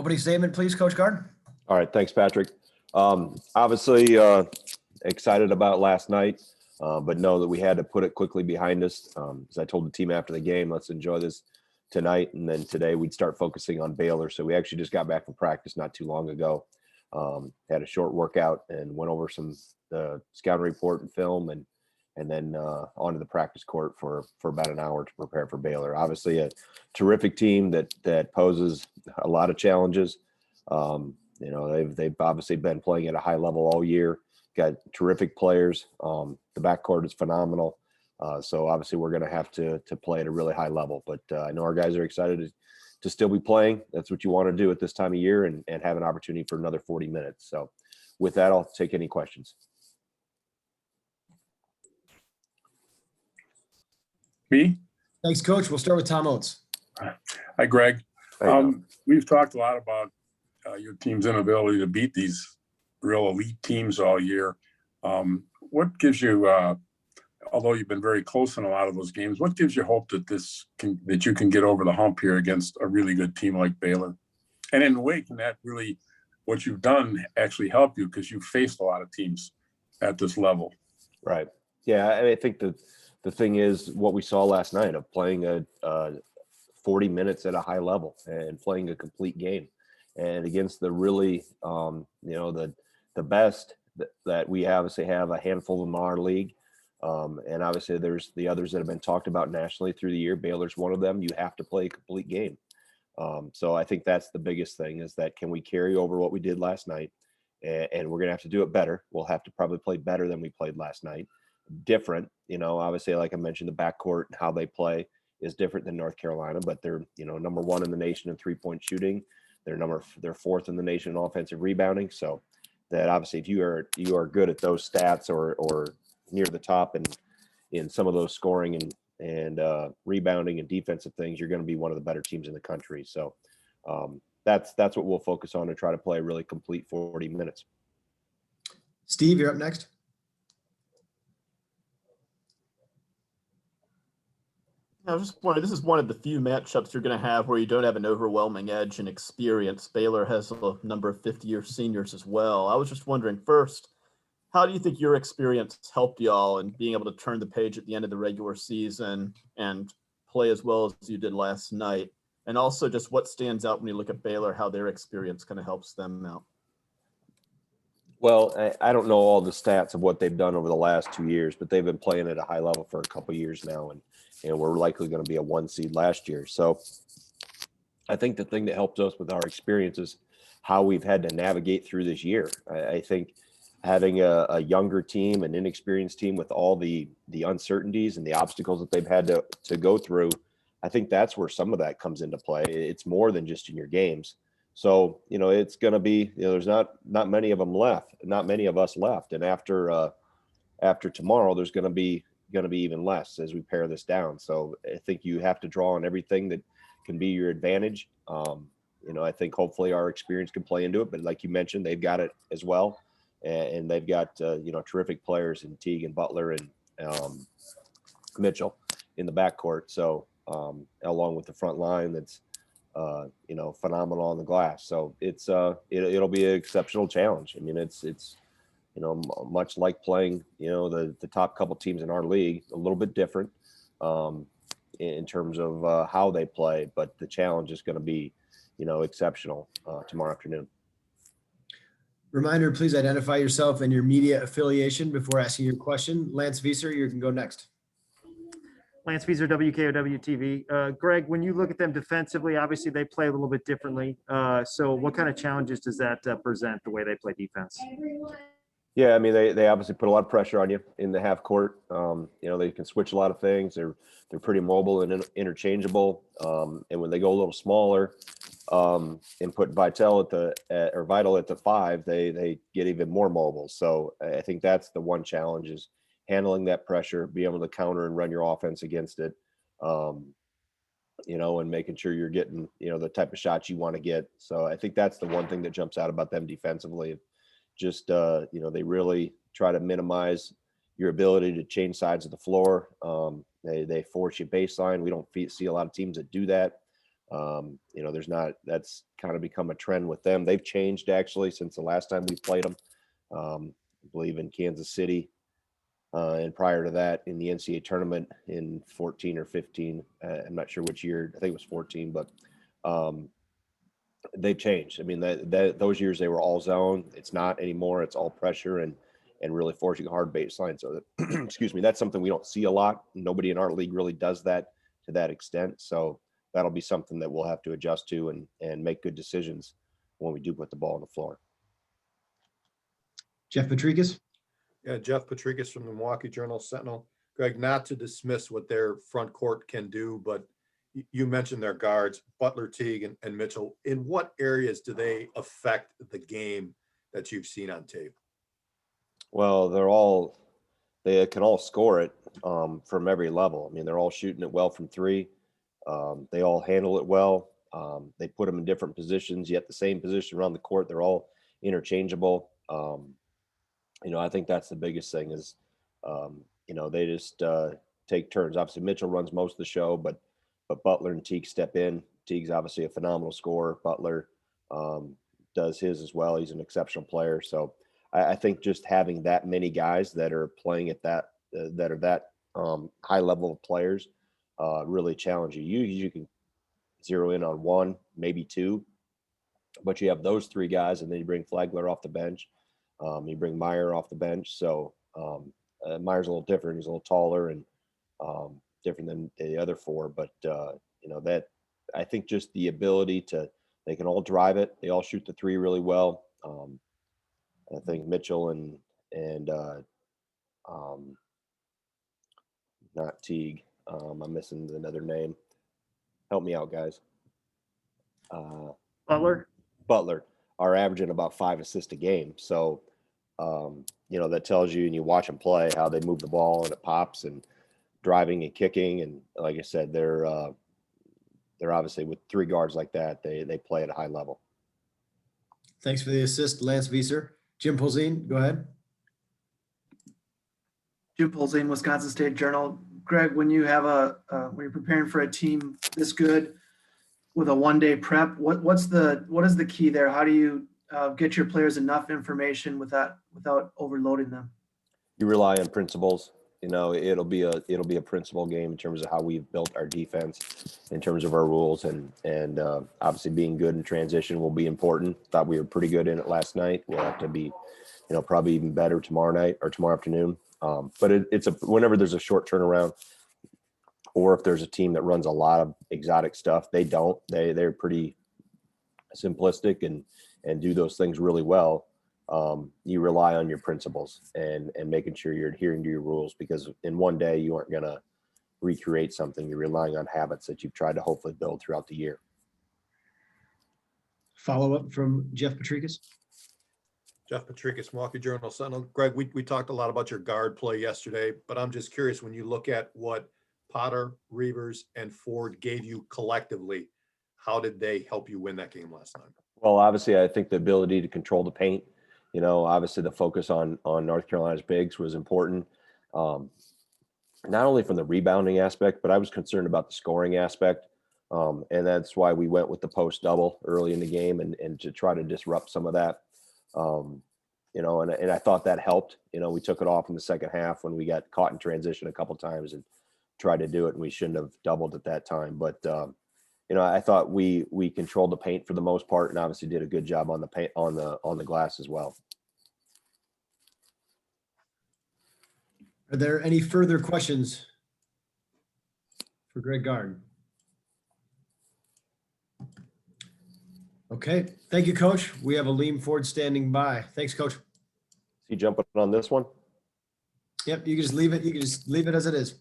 Opening statement, please, Coach Gard. All right. Thanks, Patrick. Obviously, excited about last night, but know that we had to put it quickly behind us. As I told the team after the game, let's enjoy this tonight. And then today we'd start focusing on Baylor. So we actually just got back from practice not too long ago. Had a short workout and went over some scouting report and film and then onto the practice court for about an hour to prepare for Baylor. Obviously a terrific team that poses a lot of challenges. They've obviously been playing at a high level all year, got terrific players. The backcourt is phenomenal. So obviously we're going to have to play at a really high level, but I know our guys are excited to still be playing. That's what you want to do at this time of year and have an opportunity for another 40 minutes. So with that, I'll take any questions. Me? Thanks, Coach. We'll start with Tom Oates. Hi, Greg. Hey, We've talked a lot about your team's inability to beat these real elite teams all year. What gives you, although you've been very close in a lot of those games, what gives you hope that that you can get over the hump here against a really good team like Baylor? And in a way, can that really, what you've done actually help you because you've faced a lot of teams at this level? Right. Yeah, I think the thing is what we saw last night of playing a 40 minutes at a high level and playing a complete game and against the really, the best that we obviously have a handful in our league. And obviously there's the others that have been talked about nationally through the year. Baylor's one of them. You have to play a complete game. So I think that's the biggest thing is that can we carry over what we did last night? And we're going to have to do it better. We'll have to probably play better than we played last night. Different, obviously, like I mentioned, the backcourt and how they play is different than North Carolina, but they're, number one in the nation in 3-point shooting. They're fourth in the nation in offensive rebounding. So that obviously if you are good at those stats or near the top and in some of those scoring and rebounding and defensive things, you're going to be one of the better teams in the country. So that's what we'll focus on to try to play a really complete 40 minutes. Steve, you're up next. I was just wondering, this is one of the few matchups you're going to have where you don't have an overwhelming edge and experience. Baylor has a number of 50-year seniors as well. I was just wondering, first, how do you think your experience helped y'all in being able to turn the page at the end of the regular season and play as well as you did last night? And also just what stands out when you look at Baylor, how their experience kind of helps them out? Well, I don't know all the stats of what they've done over the last 2 years, but they've been playing at a high level for a couple of years now. And we're likely going to be a 1 seed last year. So I think the thing that helps us with our experience is how we've had to navigate through this year. I think having a younger team, an inexperienced team with all the uncertainties and the obstacles that they've had to go through, I think that's where some of that comes into play. It's more than just in your games. So, it's going to be, there's not many of them left, not many of us left. And after tomorrow, there's going to be even less as we pare this down. So I think you have to draw on everything that can be your advantage. I think hopefully our experience can play into it, but like you mentioned, they've got it as well. And they've got, terrific players in Teague and Butler and Mitchell in the backcourt. So along with the front line, that's, phenomenal on the glass. So it'll be an exceptional challenge. I mean, it's much like playing, the top couple teams in our league, a little bit different in terms of how they play, but the challenge is going to be, exceptional tomorrow afternoon. Reminder, please identify yourself and your media affiliation before asking your question. Lance Vieser, you can go next. Lance Vieser, WKOW TV. Greg, when you look at them defensively, obviously they play a little bit differently. So what kind of challenges does that present, the way they play defense? Yeah, I mean, they obviously put a lot of pressure on you in the half court. They can switch a lot of things. They're pretty mobile and interchangeable. And when they go a little smaller and put Vital at the 5, they get even more mobile. So I think that's the one challenge is handling that pressure, be able to counter and run your offense against it. And making sure you're getting, the type of shots you want to get. So I think that's the one thing that jumps out about them defensively. Just, they really try to minimize your ability to change sides of the floor. They force you baseline. We don't see a lot of teams that do that. That's kind of become a trend with them. They've changed actually since the last time we played them. I believe in Kansas City. And prior to that, in the NCAA tournament in 14 or 15, I'm not sure which year. I think it was 14, but they've changed. I mean, those years they were all zone. It's not anymore. It's all pressure and really forcing a hard baseline. So, excuse me, that's something we don't see a lot. Nobody in our league really does that to that extent. So that'll be something that we'll have to adjust to and make good decisions when we do put the ball on the floor. Jeff Patrikas. Yeah, Jeff Patrikas from the Milwaukee Journal-Sentinel. Greg, not to dismiss what their front court can do, but you mentioned their guards, Butler, Teague, and Mitchell. In what areas do they affect the game that you've seen on tape? Well, they can all score it from every level. I mean, they're all shooting it well from three. They all handle it well. They put them in different positions, yet the same position around the court. They're all interchangeable. I think that's the biggest thing is, they just take turns. Obviously, Mitchell runs most of the show, but Butler and Teague step in. Teague's obviously a phenomenal scorer. Butler does his as well. He's an exceptional player. So I think just having that many guys that are playing at that high level of players really challenge you. You can zero in on one, maybe two, but you have those three guys, and then you bring Flagler off the bench. You bring Meyer off the bench. So Meyer's a little different. He's a little taller and different than the other four. But, that I think just the ability they can all drive it. They all shoot the three really well. I think Mitchell and not Teague. I'm missing another name. Help me out, guys. Butler are averaging about 5 assists a game. So, that tells you, and you watch them play, how they move the ball and it pops and driving and kicking. And like I said, they're obviously with three guards like that, they play at a high level. Thanks for the assist, Lance Vieser. Jim Polzine, go ahead. Jim Polzine, Wisconsin State Journal. Greg, when you have when you're preparing for a team this good with a one-day prep, what is the key there? How do you get your players enough information without overloading them? You rely on principles. It'll be a principle game in terms of how we've built our defense, in terms of our rules, and obviously being good in transition will be important. Thought we were pretty good in it last night. We'll have to be, probably even better tomorrow night or tomorrow afternoon. But it's whenever there's a short turnaround, or if there's a team that runs a lot of exotic stuff, they're pretty simplistic and do those things really well. You rely on your principles and making sure you're adhering to your rules, because in one day you aren't going to recreate something. You're relying on habits that you've tried to hopefully build throughout the year. Follow up from Jeff Patrikas. Jeff Patrikas, Milwaukee Journal-Sentinel. Greg, we talked a lot about your guard play yesterday, but I'm just curious, when you look at what Potter, Reavers, and Ford gave you collectively, how did they help you win that game last night? Well, obviously, I think the ability to control the paint, obviously the focus on North Carolina's bigs was important. Not only from the rebounding aspect, but I was concerned about the scoring aspect. And that's why we went with the post double early in the game and to try to disrupt some of that. And I thought that helped. We took it off in the second half when we got caught in transition a couple times and tried to do it, and we shouldn't have doubled at that time. But I thought we controlled the paint for the most part, and obviously did a good job on the paint on the glass as well. Are there any further questions for Greg Gard? Okay, thank you, Coach. We have Aleem Ford standing by. Thanks, Coach. Is he jumping on this one? Yep, you can just leave it. You can just leave it as it is.